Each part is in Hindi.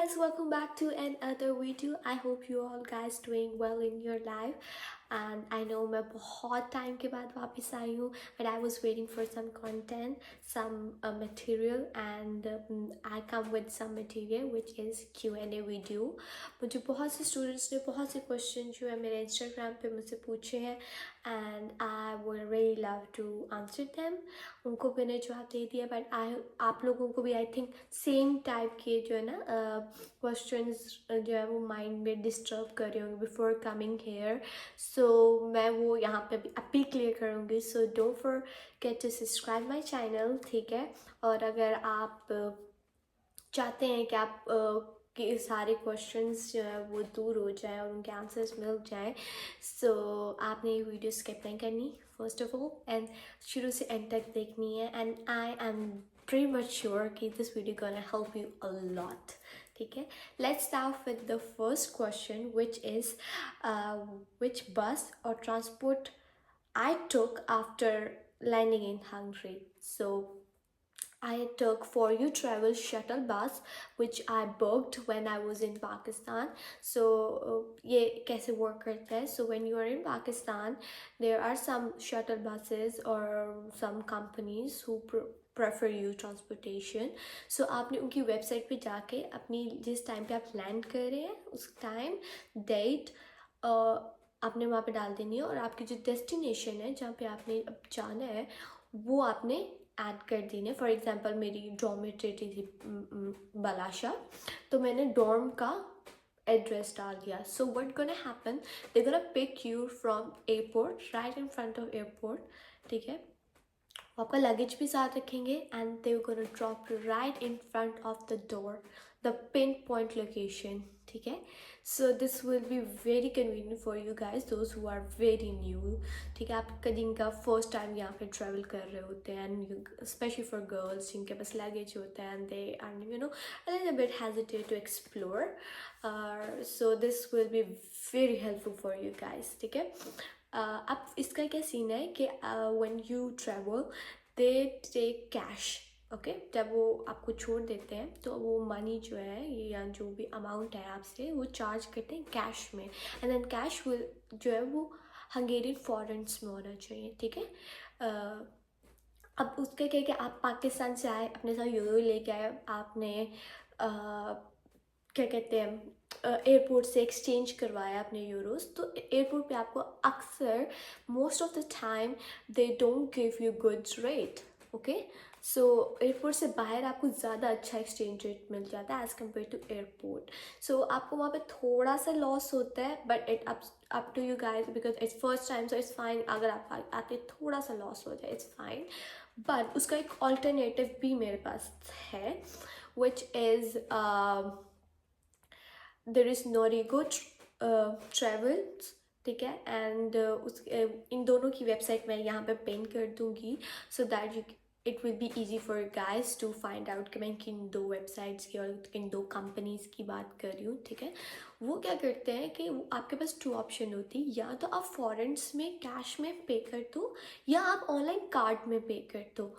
guys, welcome back to another video. I hope you all guys doing well in your life. And I know मैं बहुत टाइम के बाद वापस आई हूँ, but I was waiting for some content, some material, and I come with some material which is Q&A video. मुझे बहुत से स्टूडेंट्स ने बहुत से क्वेश्चन जो है मेरे इंस्टाग्राम पे मुझसे पूछे हैं and I would really love to answer them. उनको मैंने जवाब दे दिया, बट आप लोगों को भी आई थिंक सेम टाइप के जो है ना क्वेश्चंस जो है वो माइंड में डिस्टर्ब कर रहे होंगे बिफोर कमिंग हेयर. सो मैं वो यहाँ पे अभी क्लियर करूँगी. So don't forget to subscribe my channel, ठीक है. और अगर आप चाहते हैं कि आप कि सारे क्वेश्चंस जो है वो दूर हो जाए और उनके आंसर्स मिल जाएं, सो आपने ये वीडियो स्किप नहीं करनी फर्स्ट ऑफ ऑल, एंड शुरू से एंड तक देखनी है. And I am pretty much sure कि this video gonna help you a lot. ठीक है, let's start with the first question, which is which bus or transport I took after landing in Hungary. So I took For You Travel shuttle bus which I booked when I was in Pakistan. So ये कैसे work करता है? So when you are in Pakistan, there are some shuttle buses or some companies who prefer you transportation. So आपने उनकी वेबसाइट पे जाके अपनी जिस टाइम पे आप लैंड कर रहे हैं उस टाइम डेट आपने वहाँ पे डाल देनी है, और आपकी जो डेस्टिनेशन है जहाँ पे आपने अब जाना है वो आपने ऐड कर देने. फॉर एग्जांपल मेरी डॉर्मेटरी थी बलाशा, तो मैंने डॉर्म का एड्रेस डाल दिया. So what gonna happen, they gonna pick you from airport right in front of airport, ठीक है. आपका लगेज भी साथ रखेंगे and they gonna drop right in front of the door, the pinpoint location, ठीक है. So this will be very convenient for you guys those who are very new, ठीक है. आप कहीं का फर्स्ट टाइम यहाँ पे ट्रैवल कर रहे होते हैं, एंड स्पेशली फॉर गर्ल्स जिनके पास लगेज होता है and they are you know a little bit hesitate to explore. So this will be very helpful for you guys, ठीक है. अब इसका क्या सीन है कि when you travel they take cash, okay. जब वो आपको छोड़ देते हैं तो वो मनी जो है ये या जो भी अमाउंट है आपसे वो चार्ज करते हैं कैश में, एंड देन कैश विल जो है वो हंगेरियन फॉरेंस में होना चाहिए, ठीक है. अब उसका क्या है कि आप पाकिस्तान से आए, अपने साथ यूरो लेके आए, आपने क्या कहते हैं एयरपोर्ट से एक्सचेंज करवाया अपने यूरोस, तो एयरपोर्ट पे आपको अक्सर most of the time they don't give you goods rate, okay. So airport से बाहर आपको ज़्यादा अच्छा एक्सचेंज रेट मिल जाता है as compare to airport. So आपको वहाँ पे थोड़ा सा लॉस होता है, but it up to you guys because it's first time, so it's fine. अगर आप आते थोड़ा सा लॉस हो जाए, इट्स फाइन. बट उसका एक ऑल्टरनेटिव भी मेरे पास है, विच इज़ देर इज़ नोरिगो ट्रेवल्स, ठीक है. एंड इन दोनों की वेबसाइट मैं यहाँ पे पिन कर दूँगी, so that you it will be easy for guys to find out कि मैं किन दो वेबसाइट्स की और किन दो कंपनीज़ की बात कर रही हूँ, ठीक है. वो क्या करते हैं कि आपके पास टू ऑप्शन होती है, या तो आप फॉरेंस में कैश में पे कर दो या आप ऑनलाइन कार्ड में पे कर दो.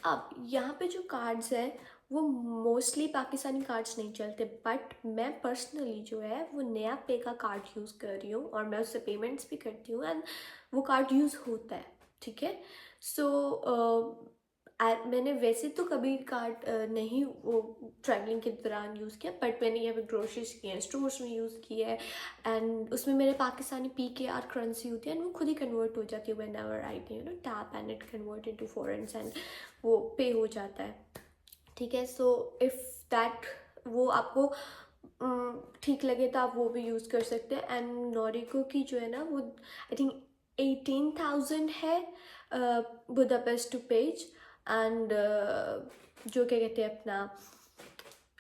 अब यहाँ पे जो कार्ड्स है वो मोस्टली पाकिस्तानी कार्ड्स नहीं चलते, बट मैं पर्सनली जो है वो नया पे का कार्ड यूज़ कर रही हूँ और मैं उससे पेमेंट्स भी करती हूँ एंड वो कार्ड यूज़ होता है, ठीक है. सो मैंने वैसे तो कभी कार्ड नहीं वो ट्रैवलिंग के दौरान यूज़ किया, बट मैंने यहाँ पे ग्रोसरीज किए हैं, स्टोर्स में यूज़ किया है, एंड उसमें मेरे पाकिस्तानी PKR करेंसी होती है एंड वो खुद ही कन्वर्ट हो जाती है whenever I you know tap and it convert into forints and वो पे हो जाता है, ठीक है. सो इफ़ दैट वो आपको ठीक लगे तो आप वो भी यूज़ कर सकते हैं. एंड नोरिको की जो है ना वो आई थिंक 18,000 है बुदापेस्ट टू पेज, एंड जो क्या कहते हैं अपना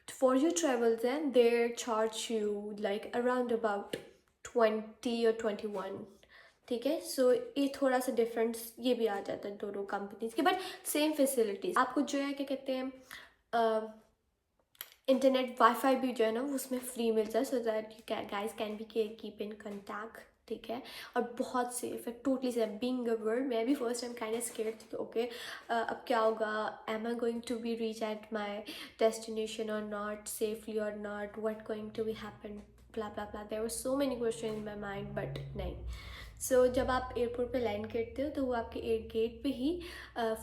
फॉर यू ट्रेवल्स हैं there charge you like around about 20 और 21, ठीक है. सो ये थोड़ा सा डिफरेंस ये भी आ जाता है दोनों कंपनीज के, बट सेम फैसिलिटीज आपको जो है क्या कहते हैं इंटरनेट वाईफाई भी जो है ना उसमें फ्री मिल जाए, so that you guys can be keep in contact, ठीक है, और बहुत सेफ है, totally safe. Being a girl, मैं भी first time kind of scared थी, ओके अब क्या होगा, am I going to be reach at my destination और नॉट, सेफली और not, what going to be happen, blah blah blah, there were so many questions in my mind, but नहीं। सो जब आप एयरपोर्ट पे लैंड करते हो तो वो आपके एयर गेट पे ही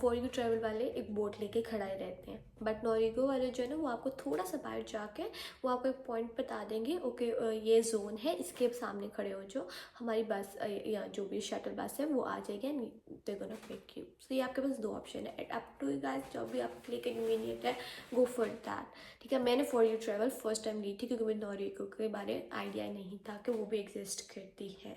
फॉर यू ट्रैवल वाले एक बोट लेके खड़ा ही रहते हैं, बट नॉरिगो वाले जो है ना वो आपको थोड़ा सा बाहर जाके वो आपको एक पॉइंट बता देंगे, ओके ये जोन है, इसके सामने खड़े हो जो हमारी बस या जो भी शटल बस है वो आ जाएगी and they gonna pick you. So ये आपके पास दो ऑप्शन है, it up to you guys, जो भी आपके लिए कन्वीनियंट है गो फॉर दैट, ठीक है। मैंने for you travel first time ली थी क्योंकि मुझे नॉरिगो के बारे में आइडिया नहीं था कि वो भी एग्जिस्ट करती है,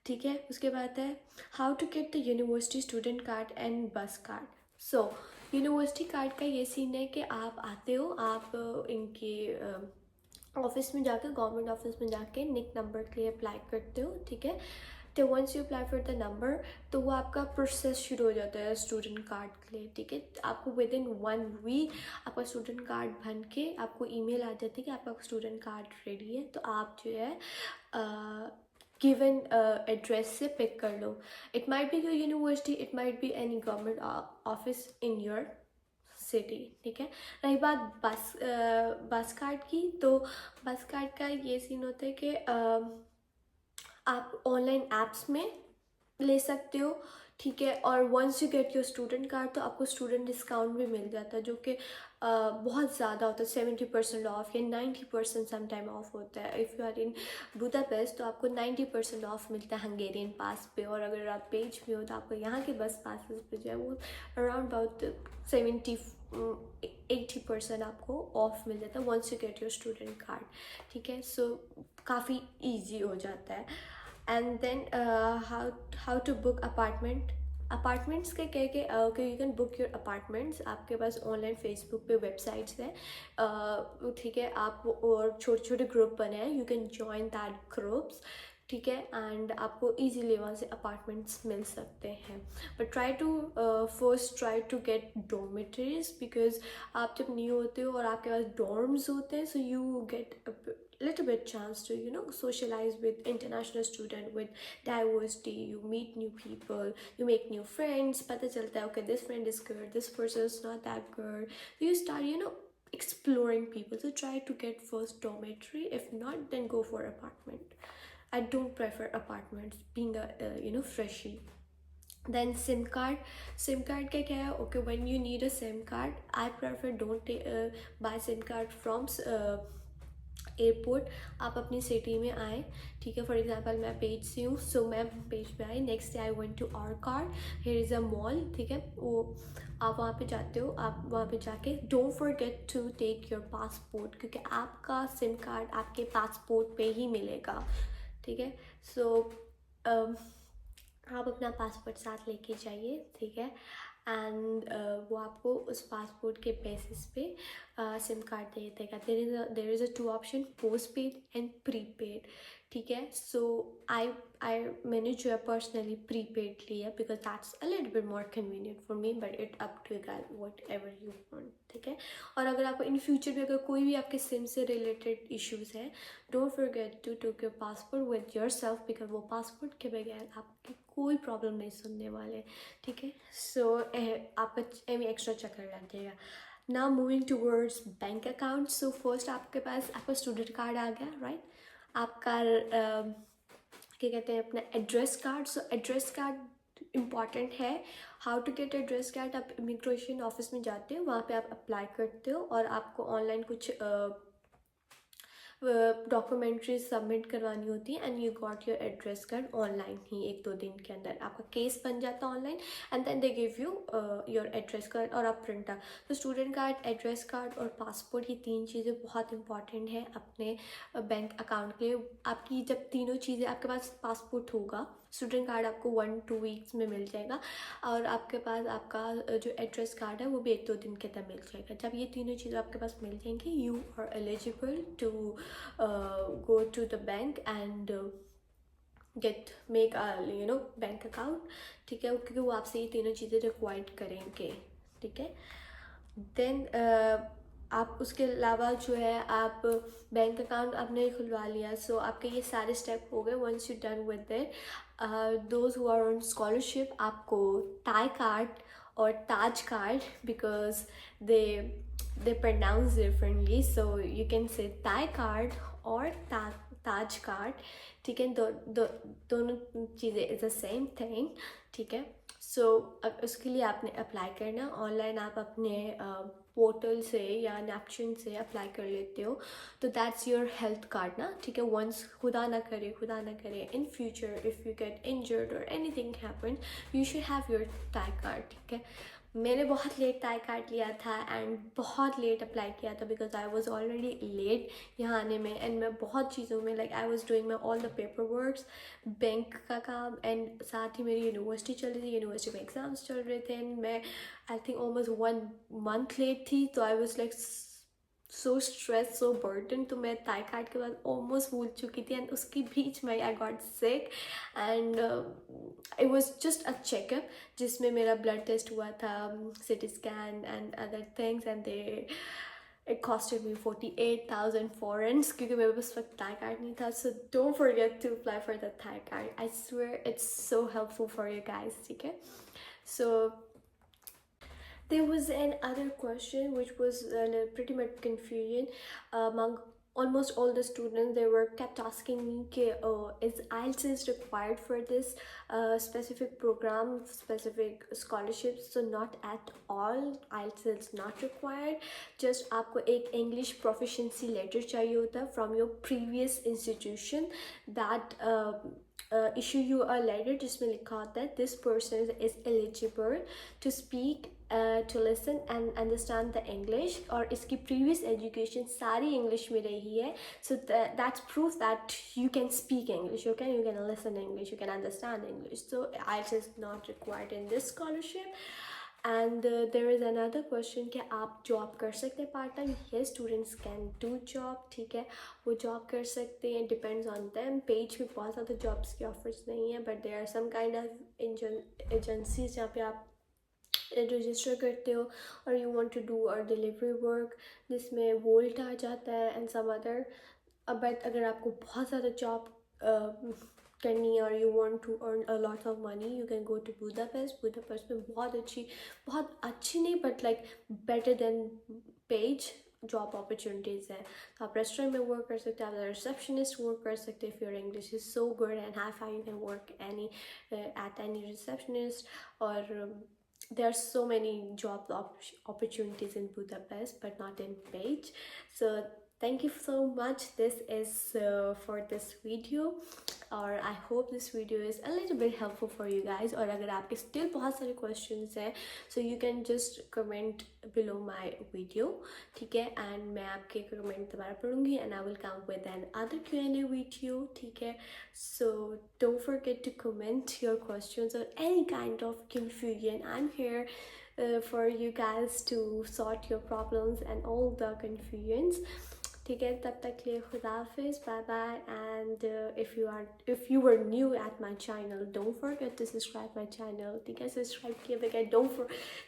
ठीक है। उसके बाद है how to get the university student card and bus card. So university card का ये सीन है कि आप आते हो, आप इनके ऑफिस में जाकर, गवर्नमेंट ऑफिस में जाके निक नंबर के लिए अप्लाई करते हो, ठीक है। तो once you apply for the number तो वो आपका प्रोसेस शुरू हो जाता है स्टूडेंट कार्ड के लिए, ठीक है। आपको विद इन 1 वीक आपका स्टूडेंट कार्ड बन के आपको ईमेल आ जाती है कि आपका स्टूडेंट कार्ड रेडी है, तो आप जो है गिवन एड्रेस से पिक कर लो। It might be your university, it might be any government office in your city, ठीक है। रही बात बस कार्ड की, तो बस कार्ड का ये सीन होता है कि आप ऑनलाइन ऐप्स में ले सकते हो, ठीक है। और once you get your student card तो आपको स्टूडेंट डिस्काउंट भी मिल जाता है, जो कि बहुत ज़्यादा होता है, 70% ऑफ या 90% समटाइम ऑफ होता है। If you are in Budapest तो आपको 90% ऑफ मिलता है हंगेरियन पास पे, और अगर आप पेज में हो तो आपको यहाँ के बस पासेस पे जो है वो अराउंड अबाउट 70-80% आपको ऑफ मिल जाता है once you get your student card, ठीक है। सो काफ़ी ईजी हो जाता है। And then how to book apartments के कह के okay you can book your apartments, आपके पास ऑनलाइन फेसबुक पे वेबसाइट्स हैं, ठीक है। आप और छोटे छोटे ग्रुप बने हैं, you can join that groups, ठीक है। एंड आपको इजीली वहाँ से अपार्टमेंट्स मिल सकते हैं, but try to first try to get dormitories, because आप जब न्यू होते हो और आपके पास डॉर्म्स होते हैं, so you get little bit chance to socialize with international student, with diversity, you meet new people, you make new friends, pata chalta hai okay this friend is good, this person is not that good, so you start exploring people. So try to get first dormitory, if not then go for apartment. I don't prefer apartments being a freshie. Then SIM card का क्या है, okay when you need a SIM card I prefer don't buy SIM card from airport, आप अपनी सिटी में आए, ठीक है। फॉर एग्जांपल मैं पेज से हूँ, सो मैं पेज पे आई, next day I went to our card, here is a mall, ठीक है। वो आप वहाँ पे जाते हो, आप वहाँ पे जाके don't forget to take your passport, क्योंकि आपका सिम कार्ड आपके पासपोर्ट पे ही मिलेगा, ठीक है। सो आप अपना पासपोर्ट साथ लेके जाइए, ठीक है। एंड वो आपको उस पासपोर्ट के बेसिस पे सिम कार्ड दे देगा। There is a 2 option, postpaid and prepaid, ठीक है। सो मैंने जो है पर्सनली प्रीपेड लिया because that's a little bit more convenient for me, but it up to guys whatever you want, ठीक है। और अगर आपको इन फ्यूचर भी अगर कोई भी आपके सिम से रिलेटेड इश्यूज़ है, don't forget to take your passport with your self, because वो पासपोर्ट के बगैर आपकी कोई प्रॉब्लम नहीं सुनने वाले, ठीक है। सो आपका एक्स्ट्रा चक्कर लग जाएगा। Now moving towards bank account. So first आपके पास आपका स्टूडेंट कार्ड आ गया, राइट। आपका क्या कहते हैं अपना address card. So address card important है। How to get address card, आप इमिग्रेशन ऑफिस में जाते हो, वहाँ पे आप अप्लाई करते हो और आपको ऑनलाइन कुछ डॉक्यूमेंट्री सबमिट करवानी होती है and you got your address card online ही 1-2 दिन के अंदर आपका केस बन जाता है online, and then they give you your address card और आप प्रिंटर। तो स्टूडेंट कार्ड, एड्रेस कार्ड और पासपोर्ट, ये 3 चीज़ें बहुत इंपॉर्टेंट है अपने बैंक अकाउंट के लिए। आपकी जब तीनों चीज़ें, आपके पास पासपोर्ट होगा, स्टूडेंट कार्ड आपको 1-2 वीक्स में मिल जाएगा, और आपके पास आपका जो एड्रेस कार्ड है वो भी 1-2 दिन के अंदर मिल जाएगा। जब ये तीनों चीज़ें आपके पास मिल जाएंगी, you are eligible to go to the bank and make a bank account, ठीक है, क्योंकि वो आपसे ये तीनों चीज़ें रिक्वायर्ड करेंगे, ठीक है। देन आप उसके अलावा जो है आप बैंक अकाउंट आपने खुलवा लिया, सो आपके ये सारे स्टेप हो गए. Once you done with it, those who are on scholarship, आपको टाई कार्ड और TAJ card, because they they pronounce differently, so you can say Thai card or Taj card. ठीक है, दोनों चीज़ें इज़ द सेम थिंग. ठीक है, सो उसके लिए आपने अप्लाई करना ऑनलाइन. आप अपने पोर्टल से या नैपचिन से अप्लाई कर लेते हो, तो दैट्स योर हेल्थ कार्ड ना. ठीक है, वंस खुदा ना करे in future if you get injured और anything happen, you should have your TAJ card. ठीक है, मैंने बहुत लेट टाई कार्ड लिया था एंड बहुत लेट अप्लाई किया था, because I was already late यहाँ आने में. एंड मैं बहुत चीज़ों में like I was doing my all the paper works, bank का काम, एंड साथ ही मेरी यूनिवर्सिटी चल रही थी, यूनिवर्सिटी में एग्ज़ाम्स चल रहे थे. एंड मैं I think almost 1 month late थी, तो I was like so stress so burden. तो मैं टाई कार्ड के बाद ऑलमोस्ट भूल चुकी थी, एंड उसके बीच में I got sick. And it was just a checkup जिसमें मेरा ब्लड टेस्ट हुआ था, CT scan and other things, and they it costed me 48,000 foreigns क्योंकि मेरे पास वक्त Thai card नहीं था. So don't forget to apply for the Thai card. I swear it's so helpful for you guys. ठीक है, so there was another question which was pretty much confusion among almost all the students. They were kept asking me is IELTS is required for this specific program, specific scholarships? So not at all, IELTS is not required. Just आपको एक English proficiency letter चाहिए होता from your previous institution that issue you a letter जिसमें लिखा होता है this person is eligible to speak, to listen and understand the English, और इसकी previous education सारी English में रही है. So that's proof that you can speak English, okay? You can listen English, you can understand English. So IELTS is not required in this scholarship. And there is another question कि आप जॉब कर सकते हैं part time. yes, students can do job. ठीक है, वो जॉब कर सकते हैं, डिपेंड्स ऑन देम. पेज में बहुत ज़्यादा जॉब्स के ऑफर्स नहीं है, but there are some kind of agencies जहाँ पे आप रजिस्टर करते हो और यू वांट टू डू और डिलीवरी वर्क जिसमें वोल्ट आ जाता है एंड सम अदर. बट अगर आपको बहुत ज़्यादा जॉब करनी है और you want to earn a lot of money, you can go to Budapest में बहुत अच्छी नहीं but like better than page job opportunities है. तो आप रेस्टोरेंट में वर्क कर सकते हैं, आप रिसेप्शनिस्ट वर्क कर सकते हैं. If your English is so good and hi fi, you can work any at any receptionist. और there are so many job opportunities in Budapest but not in Page. So thank you so much. This is for this video, or I hope this video is a little bit helpful for you guys. और अगर आपके still बहुत सारे questions हैं, so you can just comment below my video. ठीक है, and मैं आपके comment दोबारा पढ़ूंगी and I will come with another Q&A video. ठीक है, so don't forget to comment your questions or any kind of confusion. I'm here for you guys to sort your problems and all the confusions. ठीक है, तब तक के लिए खुदा हाफिज़, bye bye. And if you were new at my channel, don't forget to subscribe my channel. ठीक है, सब्सक्राइब किए बगैर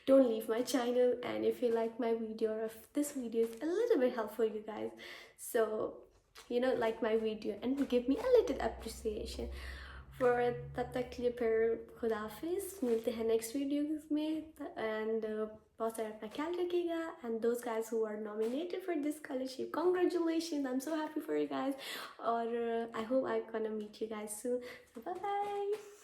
don't leave my channel. And if you like my video, or if this video is a little bit helpful you guys, so like my video and give me a little appreciation. For तब तक के लिए फिर खुदा हाफिज़, मिलते हैं नेक्स्ट वीडियोज़ में. एंड बहुत सारा अपना ख्याल रखिएगा. And those guys who are nominated for this scholarship, congratulations, I'm so happy for you guys. और I hope I'm gonna meet you guys soon. So bye bye.